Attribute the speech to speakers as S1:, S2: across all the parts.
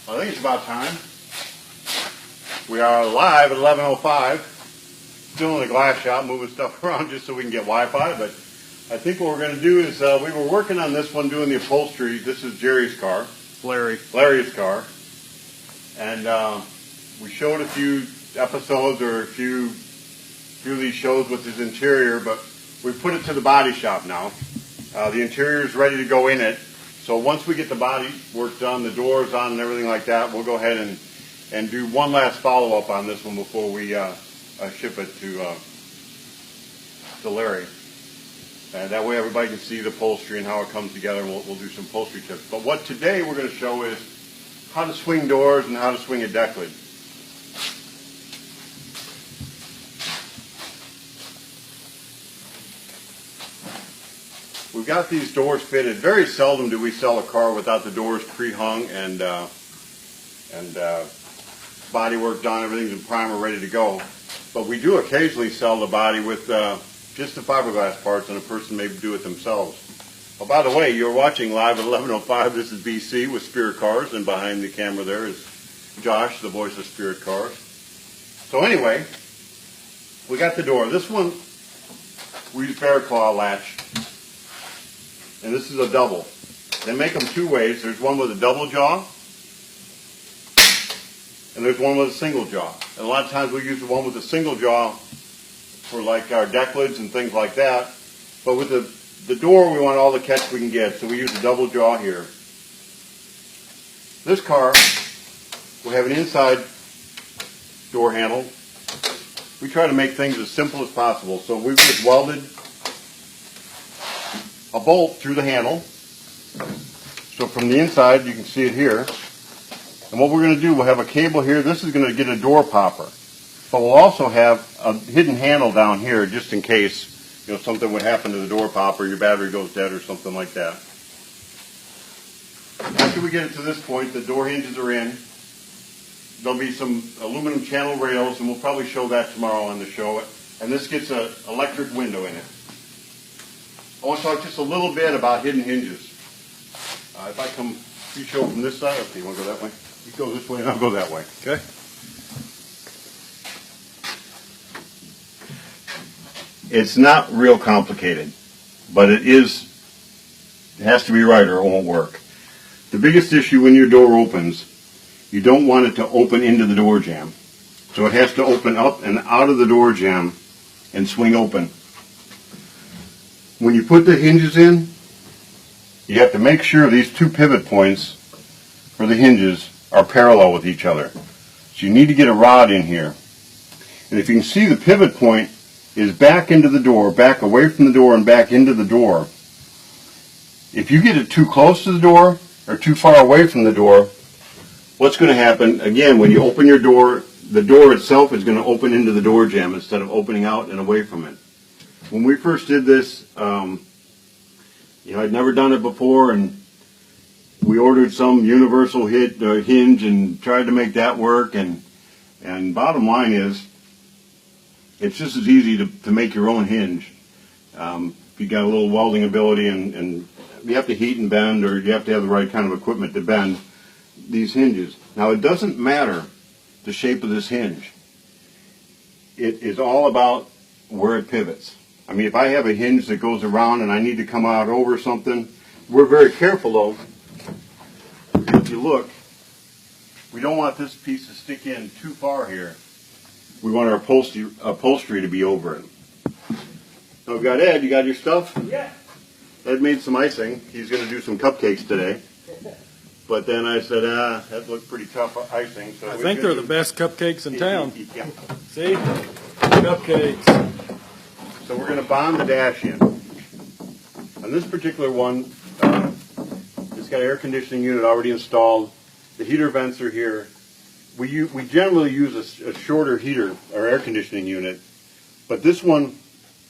S1: I think it's about time. We are live at 11:05. Still in the glass shop, moving stuff around just so we can get Wi-Fi. But I think what we're going to do is we were working on this one, doing the upholstery. This is Jerry's car, Larry's car, and we showed a few episodes or a few of these shows with his interior, but we put it to the body shop now. The interior is ready to go in it. So once we get the body work done, the doors on and everything like that, we'll go ahead and do one last follow-up on this one before we ship it to Larry. And that way everybody can see the upholstery and how it comes together, and we'll do some upholstery tips. But what today we're going to show is how to swing doors and how to swing a Decklid. We've got these doors fitted. Very seldom do we sell a car without the doors pre-hung and body work done. Everything's in primer, ready to go. But we do occasionally sell the body with just the fiberglass parts, and a person may do it themselves. Oh, by the way, you're watching live at 11:05. This is BC with Spirit Cars, and behind the camera there is Josh, the voice of Spirit Cars. So anyway, we got the door. This one, we use Bear Claw latch. And this is a double. They make them two ways. There's one with a double jaw, and there's one with a single jaw. And a lot of times we use the one with the single jaw for like our Decklids and things like that. But with the door, we want all the catch we can get, so we use a double jaw here. This car will have an inside door handle. We try to make things as simple as possible. So we've just welded a bolt through the handle. So from the inside, you can see it here. And what we're going to do, we'll have a cable here. This is going to get a door popper. But we'll also have a hidden handle down here just in case, something would happen to the door popper, your battery goes dead or something like that. After we get it to this point, the door hinges are in. There'll be some aluminum channel rails, and we'll probably show that tomorrow on the show. And this gets an electric window in it. I want to talk just a little bit about hidden hinges. If I come, you show from this side. Okay, you want to go that way? You go this way and I'll go that way. Okay? It's not real complicated, but it has to be right or it won't work. The biggest issue when your door opens, you don't want it to open into the door jamb. So it has to open up and out of the door jamb and swing open. When you put the hinges in, you have to make sure these two pivot points for the hinges are parallel with each other. So you need to get a rod in here. And if you can see, the pivot point is back into the door, back away from the door and back into the door. If you get it too close to the door or too far away from the door, what's going to happen, again, when you open your door, the door itself is going to open into the door jamb instead of opening out and away from it. When we first did this, I'd never done it before, and we ordered some universal hinge and tried to make that work. And bottom line is, it's just as easy to make your own hinge. If you got a little welding ability, and you have to heat and bend, or you have to have the right kind of equipment to bend these hinges. Now, it doesn't matter the shape of this hinge. It is all about where it pivots. I mean, if I have a hinge that goes around and I need to come out over something, we're very careful though. If you look, we don't want this piece to stick in too far here. We want our upholstery to be over it. So we've got Ed, you got your stuff?
S2: Yeah.
S1: Ed made some icing. He's going to do some cupcakes today. But then I said, that looked pretty tough icing. So
S2: I think they're the best cupcakes in town.
S1: Yeah.
S2: See? Cupcakes.
S1: So we're going to bond the dash in. On this particular one, it's got an air conditioning unit already installed. The heater vents are here. We generally use a shorter heater or air conditioning unit, but this one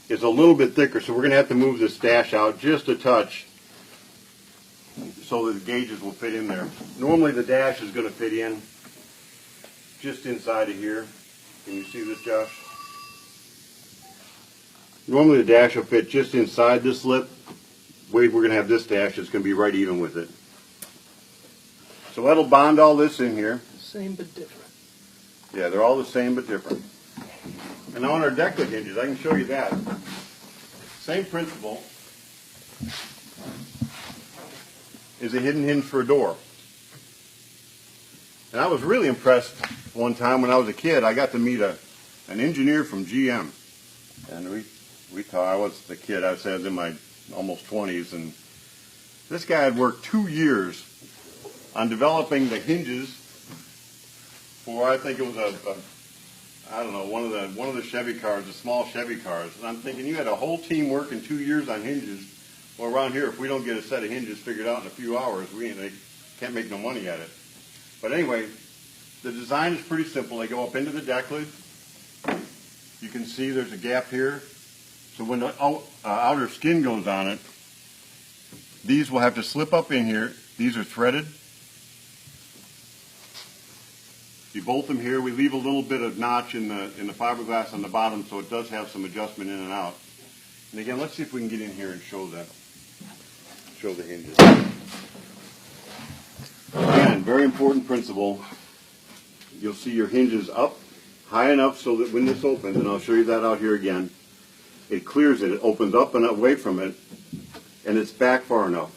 S1: is a little bit thicker, so we're going to have to move this dash out just a touch so that the gauges will fit in there. Normally the dash is going to fit in just inside of here. Can you see this, Josh? Normally the dash will fit just inside this lip. Wait, we're going to have this dash that's going to be right even with it. So that'll bond all this in here.
S3: Same but different.
S1: Yeah, they're all the same but different. And on our Decklid hinges, I can show you that. Same principle is a hidden hinge for a door. And I was really impressed one time when I was a kid. I got to meet an engineer from GM. And we talked, I was the kid, I was in my almost 20s, and this guy had worked 2 years on developing the hinges for, I think it was I don't know, one of the Chevy cars, the small Chevy cars. And I'm thinking, you had a whole team working 2 years on hinges. Well, around here, if we don't get a set of hinges figured out in a few hours, we can't make no money at it. But anyway, the design is pretty simple. They go up into the Decklid. You can see there's a gap here. So when the outer skin goes on it, these will have to slip up in here. These are threaded. You bolt them here. We leave a little bit of notch in the fiberglass on the bottom, so it does have some adjustment in and out. And again, let's see if we can get in here and show the hinges. Again, very important principle. You'll see your hinges up high enough so that when this opens, and I'll show you that out here again, it clears it. It opens up and away from it, and it's back far enough.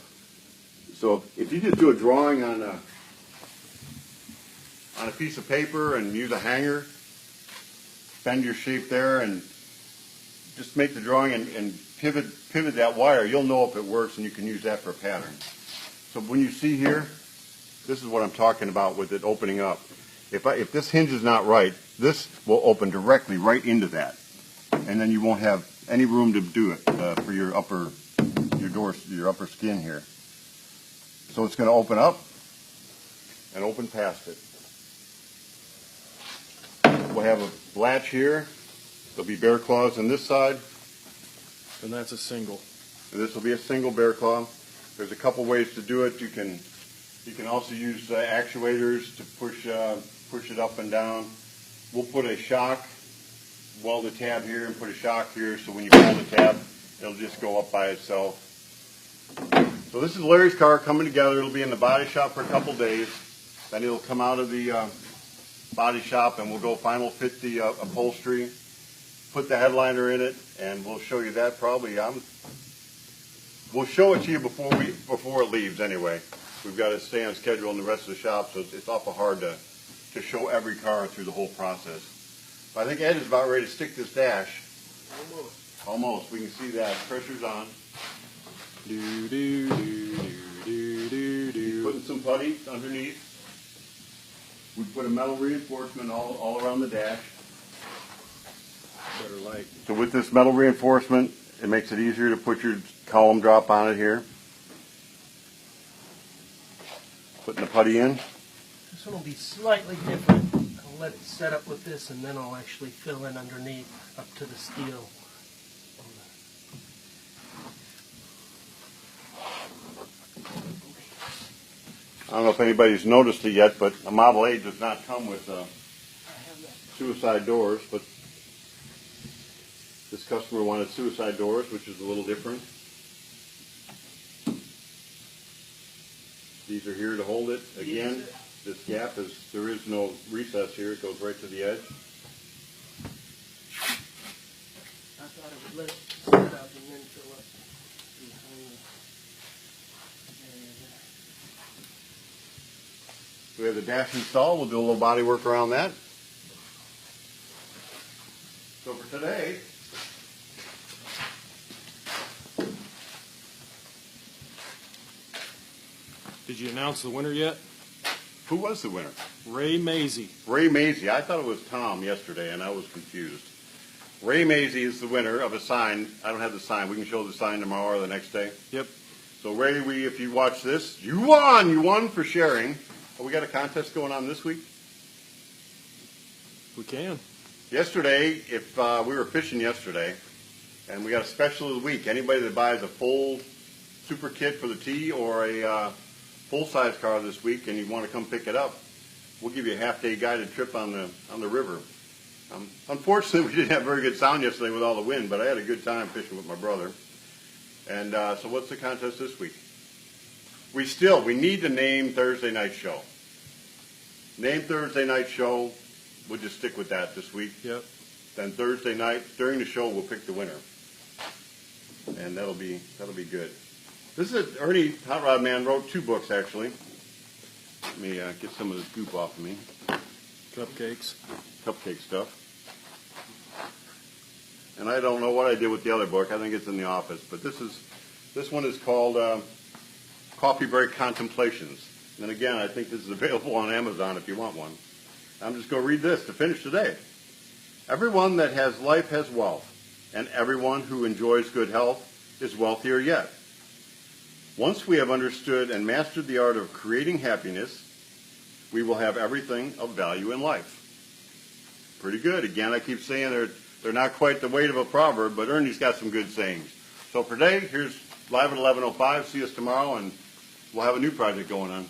S1: So if you just do a drawing on a piece of paper and use a hanger, bend your shape there, and just make the drawing and pivot that wire, you'll know if it works, and you can use that for a pattern. So when you see here, this is what I'm talking about with it opening up. If this hinge is not right, this will open directly right into that, and then you won't have any room to do it for your upper skin here. So it's going to open up and open past it. We'll have a latch here. There'll be bear claws on this side.
S2: And that's a single.
S1: And this will be a single bear claw. There's a couple ways to do it. You can also use actuators to push it up and down. We'll put a shock, weld the tab here and put a shock here, so when you pull the tab, it'll just go up by itself. So this is Larry's car coming together. It'll be in the body shop for a couple days. Then it'll come out of the body shop, and we'll go final fit the upholstery, put the headliner in it, and we'll show you that probably. We'll show it to you before it leaves anyway. We've got to stay on schedule in the rest of the shop, so it's awful hard to show every car through the whole process. But I think Ed is about ready to stick this dash. Almost. We can see that. Pressure's on. He's putting some putty underneath. We put a metal reinforcement all around the dash.
S2: Better light.
S1: So with this metal reinforcement, it makes it easier to put your column drop on it here. Putting the putty in.
S3: This one will be slightly different. I'll let it set up with this, and then I'll actually fill in underneath up to the steel.
S1: I don't know if anybody's noticed it yet, but a Model 8 does not come with suicide doors, but this customer wanted suicide doors, which is a little different. These are here to hold it. Again, this gap there is no recess here. It goes right to the edge.
S3: I thought it would let it set up and then fill up behind
S1: We have the dash installed. We'll do a little body work around that. So for today,
S2: Did you announce the winner yet?
S1: who was the winner?
S2: Ray Mazie.
S1: Ray Mazie. I thought it was Tom yesterday, and I was confused. Ray Mazie is the winner of a sign. I don't have the sign. We can show the sign tomorrow or the next day.
S2: Yep.
S1: So Ray, if you watch this, you won. You won for sharing. Oh, we got a contest going on this week.
S2: We can.
S1: Yesterday, if we were fishing yesterday, and we got a special of the week. Anybody that buys a full super kit for the T or a full-size car this week, and you want to come pick it up, we'll give you a half-day guided trip on the river. Unfortunately, we didn't have very good sound yesterday with all the wind, but I had a good time fishing with my brother. And so what's the contest this week? We need to name Thursday night show. Name Thursday night show. We'll just stick with that this week.
S2: Yep.
S1: Then Thursday night, during the show, we'll pick the winner. And that'll be good. This is Ernie Hot Rod Man wrote 2 books, actually. Let me get some of this goop off of me.
S2: Cupcakes.
S1: Cupcake stuff. And I don't know what I did with the other book. I think it's in the office. But this one is called Coffee Break Contemplations. And again, I think this is available on Amazon if you want one. I'm just going to read this to finish today. Everyone that has life has wealth, and everyone who enjoys good health is wealthier yet. Once we have understood and mastered the art of creating happiness, we will have everything of value in life. Pretty good. Again, I keep saying they're not quite the weight of a proverb, but Ernie's got some good sayings. So for today, here's live at 11:05. See us tomorrow, and we'll have a new project going on.